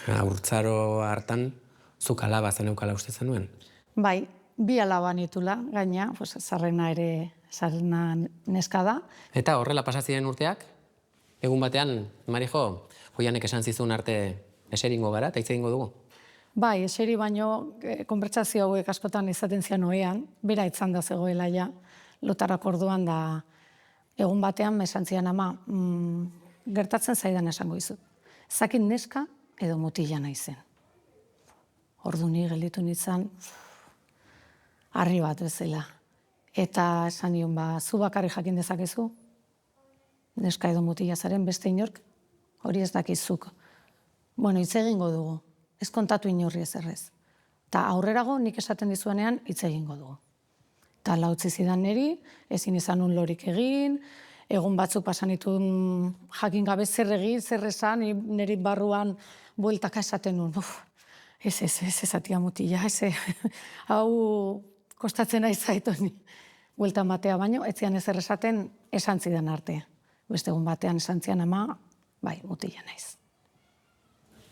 Haurtzaro hartan, zuk alaba zeneukala uste zenuen? Bai, bi alaba nitula, gaina, zarrena ere, zarrena neska da. Eta horrela pasaziren urteak, egun batean, Marijo, Joianek esan zizun arte eseringo gara, eta hitz egingo dugu? Bai, eseri baino, konbertsazio hauek askotan izaten zian oean, bera itzan da zegoela ja, lotarak orduan da, egun batean, esan zian ama, gertatzen zaidan esango izut. Zakin neska edo mutila naizen. Ordu ni gelditu nintzen, harri bat bezala. Eta esan nion, zu bakarri jakin dezakezu, neska edo mutila zaren beste inork, hori ez dakizuk. Bueno, hitz egingo dugu, ez kontatu inorri ez errez. Ta aurrerago nik esaten dizuanean hitz egingo dugu. Ta lautzi zidan niri, ezin izan un lorik egin, egun batzuk pasanitun jakin gabe zer egin, zer esan, niri barruan bueltaka esaten nun. Ez atia mutila, hau kostatzen nahi zaitoni. Buelta batea baino, etzian ezer esaten esan zidan arte. Beste egun batean esan zidan ama, bai, mutila naiz.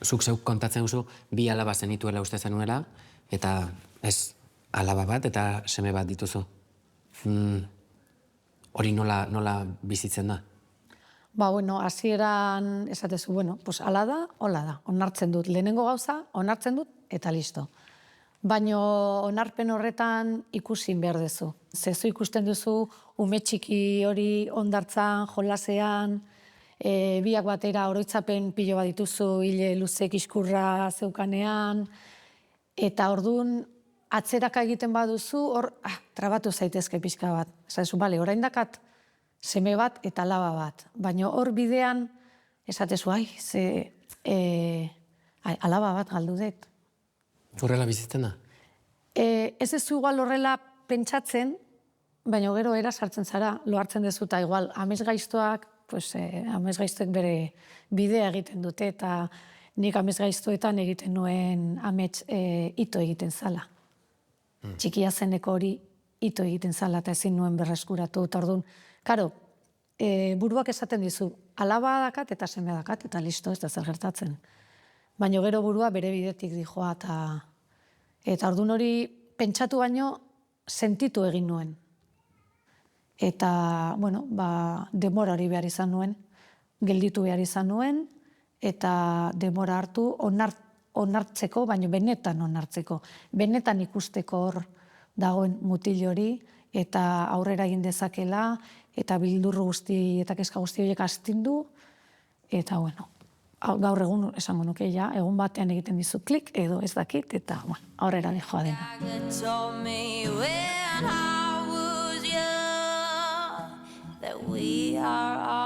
Zuk zeuk kontatzen duzu, bi alaba zenituela uste zenuela, eta ez alaba bat eta seme bat dituzu. Hori nola bizitzen da? Bueno, hasieran esatezu, ala da, hola da. Onartzen dut, lehenengo gauza, onartzen dut, eta listo. Baina onarpen horretan ikusin behar duzu. Zezu ikusten duzu, ume txiki hori ondartzan, jolasean, biak batera oroitzapen pilo bat dituzu, hile luzek iskurra zeukanean, eta orduan atzeraka egiten baduzu, hor trabatu zaitezke pixka bat. Esatezu, bale, orain dakat seme bat eta alaba bat. Baina hor bidean, esatezu, alaba bat galdu dut. Horrela bizitzen da? Ez ez igual horrela pentsatzen, baina gero era sartzen zara, lo hartzen dezu, eta igual, amesgaiztoak, amesgaiztoek bere bidea egiten dute, eta nik amesgaiztoetan egiten nuen amets ito egiten zala. Txikia zeneko hori ito egiten zala, eta ezin nuen berreskuratu, eta orduan, karo, buruak esaten dizu, alaba dakat eta seme dakat, eta listo, ez da zer gertatzen. Baina gero burua bere bidetik dijoa, eta orduan hori pentsatu baino sentitu egin nuen. Eta, demora hori behar izan nuen, gelditu behar izan nuen, eta demora hartu onartzeko, baina benetan onartzeko. Benetan ikusteko hor dagoen mutil hori, eta aurrera egin dezakela, eta bildurru guzti eta kezka guzti horiek astindu, eta gaur egun esango nuke egun batean egiten dizu klik edo ez dakit, eta aurrera dijoa dena. We are